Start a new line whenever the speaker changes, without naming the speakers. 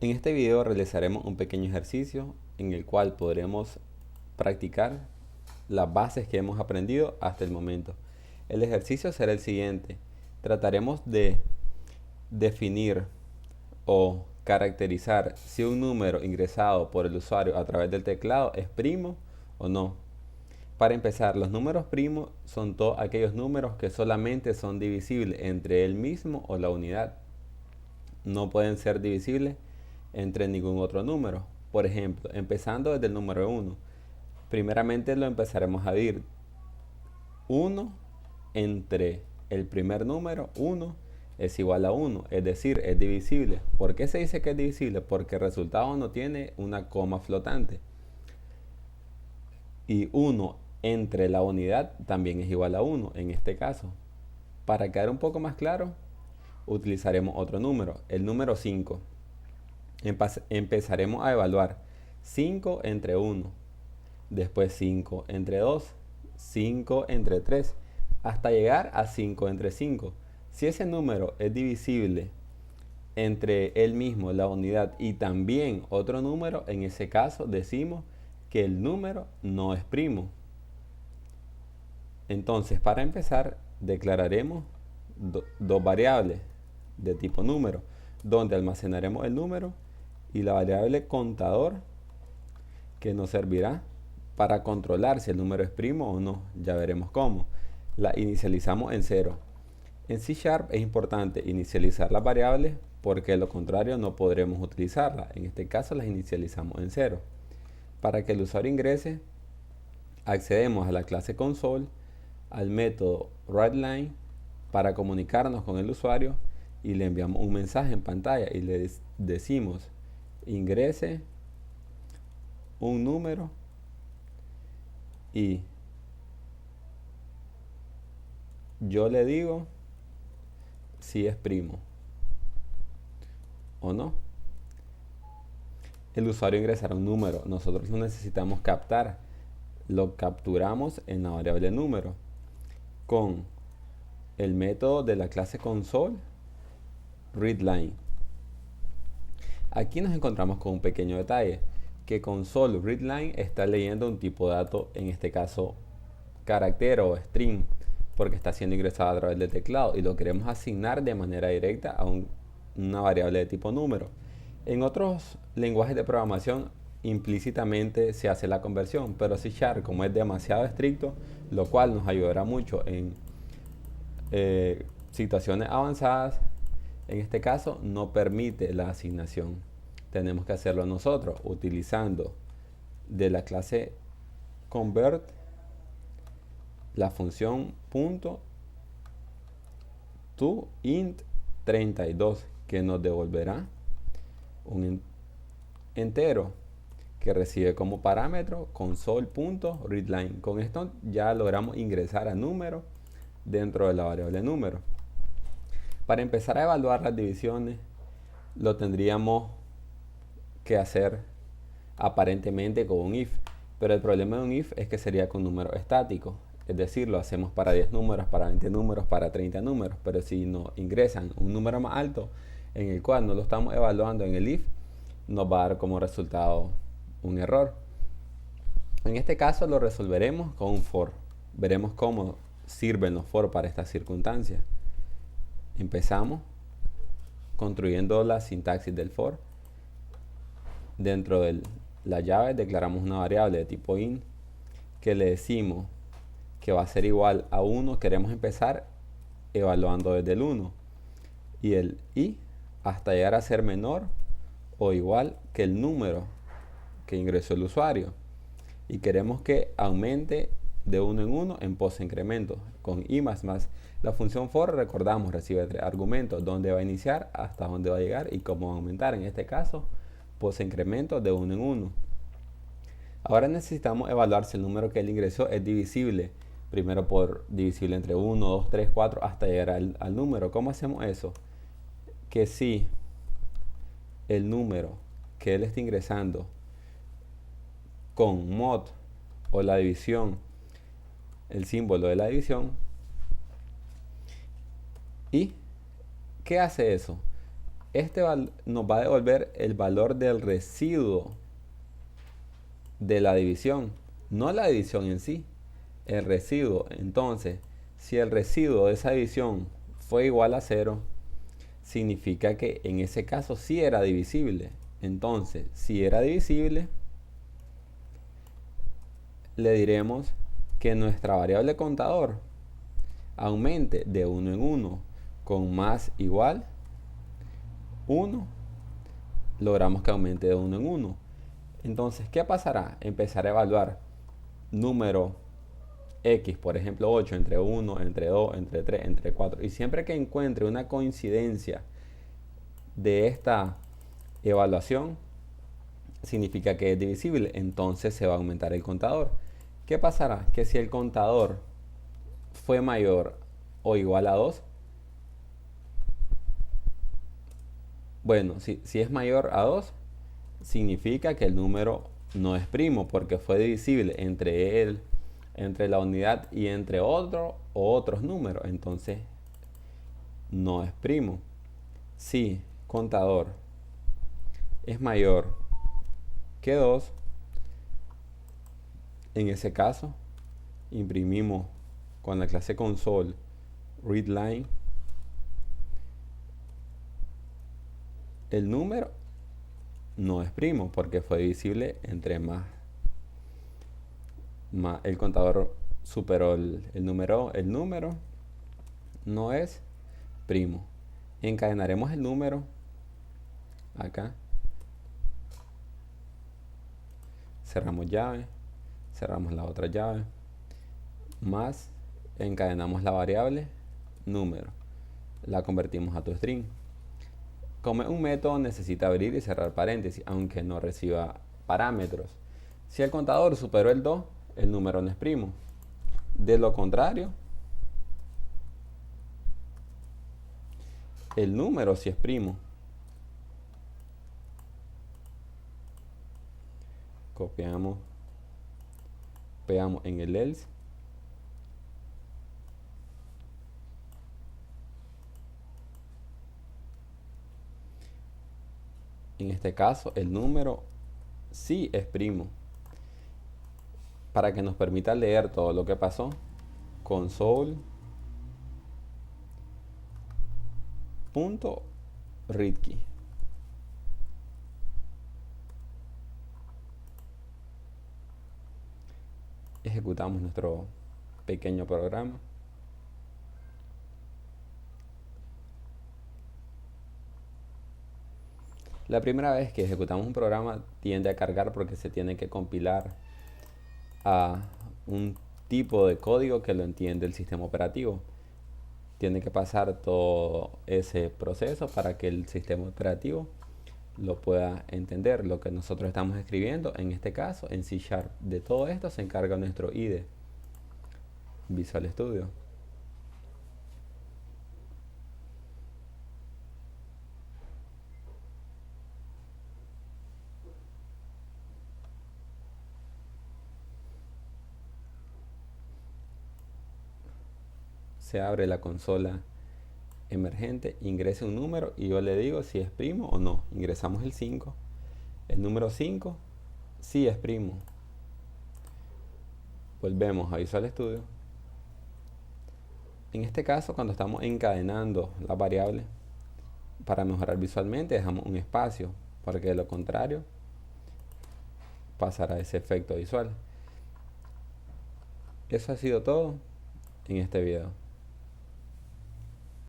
En este video realizaremos un pequeño ejercicio en el cual podremos practicar las bases que hemos aprendido hasta el momento. El ejercicio será el siguiente. Trataremos de definir o caracterizar si un número ingresado por el usuario a través del teclado es primo o no. Para empezar, los números primos son todos aquellos números que solamente son divisibles entre el mismo o la unidad. No pueden ser divisibles entre ningún otro número. Por ejemplo, empezando desde el número 1. Primeramente lo empezaremos a dividir 1 entre el primer número, 1 es igual a 1, es decir, es divisible. ¿Por qué se dice que es divisible? Porque el resultado no tiene una coma flotante. Y 1 entre la unidad también es igual a 1 en este caso. Para quedar un poco más claro, utilizaremos otro número, el número 5. Empezaremos a evaluar 5 entre 1, después 5 entre 2, 5 entre 3, hasta llegar a 5 entre 5. Si ese número es divisible entre él mismo, la unidad, y también otro número, en ese caso decimos que el número no es primo. Entonces, para empezar, declararemos dos variables de tipo número, donde almacenaremos el número y la variable contador, que nos servirá para controlar si el número es primo o no. Ya veremos cómo. La inicializamos en 0. En C# es importante inicializar las variables porque de lo contrario no podremos utilizarlas. En este caso las inicializamos en 0. Para que el usuario ingrese, accedemos a la clase console, al método writeLine para comunicarnos con el usuario y le enviamos un mensaje en pantalla y le decimos ingrese un número y yo le digo si es primo o no. El usuario ingresará un número, nosotros lo necesitamos captar, lo capturamos en la variable número con el método de la clase console readLine. Aquí nos encontramos con un pequeño detalle, que console readLine está leyendo un tipo de dato, en este caso carácter o string, porque está siendo ingresado a través del teclado y lo queremos asignar de manera directa a una variable de tipo número. En otros lenguajes de programación implícitamente se hace la conversión, pero C#, como es demasiado estricto, lo cual nos ayudará mucho en situaciones avanzadas, en este caso no permite la asignación. Tenemos que hacerlo nosotros utilizando de la clase convert la función .toInt32, que nos devolverá un entero que recibe como parámetro console.readLine. Con esto ya logramos ingresar a número dentro de la variable número. Para empezar a evaluar las divisiones, lo tendríamos que hacer aparentemente con un if, pero el problema de un if es que sería con números estáticos, es decir, lo hacemos para 10 números, para 20 números, para 30 números, pero si nos ingresan un número más alto en el cual no lo estamos evaluando en el if, nos va a dar como resultado un error. En este caso lo resolveremos con un for. Veremos cómo sirven los for para esta circunstancia. Empezamos construyendo la sintaxis del for. Dentro de la llave declaramos una variable de tipo int que le decimos que va a ser igual a 1. Queremos empezar evaluando desde el 1 y el i hasta llegar a ser menor o igual que el número que ingresó el usuario, y queremos que aumente de 1 en 1 en pos incremento con i más más. La función for, recordamos, recibe 3 argumentos: dónde va a iniciar, hasta dónde va a llegar y cómo va a aumentar. En este caso, pos incremento de 1 en 1. Ahora necesitamos evaluar si el número que él ingresó es divisible, primero por divisible entre 1, 2, 3, 4 hasta llegar al número. ¿Cómo hacemos eso? Que si el número que él está ingresando con mod o la división, el símbolo de la división, ¿y qué hace eso? nos va a devolver el valor del residuo de la división, no la división en sí, el residuo. Entonces, si el residuo de esa división fue igual a 0, significa que en ese caso sí era divisible. Entonces, si era divisible, le diremos que nuestra variable contador aumente de 1 en 1 con más igual 1, logramos que aumente de 1 en 1. Entonces, ¿qué pasará? Empezar a evaluar número X, por ejemplo 8, entre 1, entre 2, entre 3, entre 4. Y siempre que encuentre una coincidencia de esta evaluación, significa que es divisible, entonces se va a aumentar el contador. ¿Qué pasará? Que si el contador fue mayor o igual a 2, bueno, si es mayor a 2, significa que el número no es primo porque fue divisible entre él, entre la unidad y entre otro o otros números. Entonces, no es primo. Si contador es mayor que 2, en ese caso, imprimimos con la clase console readline el número no es primo porque fue divisible entre más el contador superó el número no es primo. Encadenaremos el número acá, cerramos llave, cerramos la otra llave, más encadenamos la variable número, la convertimos a toString. Como un método necesita abrir y cerrar paréntesis, aunque no reciba parámetros. Si el contador superó el 2, el número no es primo. De lo contrario, el número sí es primo. Copiamos, pegamos en el else. En este caso, el número sí es primo. Para que nos permita leer todo lo que pasó, console.readKey. Ejecutamos nuestro pequeño programa. La primera vez que ejecutamos un programa tiende a cargar porque se tiene que compilar a un tipo de código que lo entiende el sistema operativo. Tiene que pasar todo ese proceso para que el sistema operativo lo pueda entender. Lo que nosotros estamos escribiendo, en este caso, en C#. De todo esto se encarga nuestro IDE, Visual Studio. Se abre la consola emergente, ingrese un número y yo le digo si es primo o no. Ingresamos el 5. El número 5 sí es primo. Volvemos a Visual Studio. En este caso, cuando estamos encadenando las variables, para mejorar visualmente dejamos un espacio, porque de lo contrario pasará ese efecto visual. Eso ha sido todo en este video.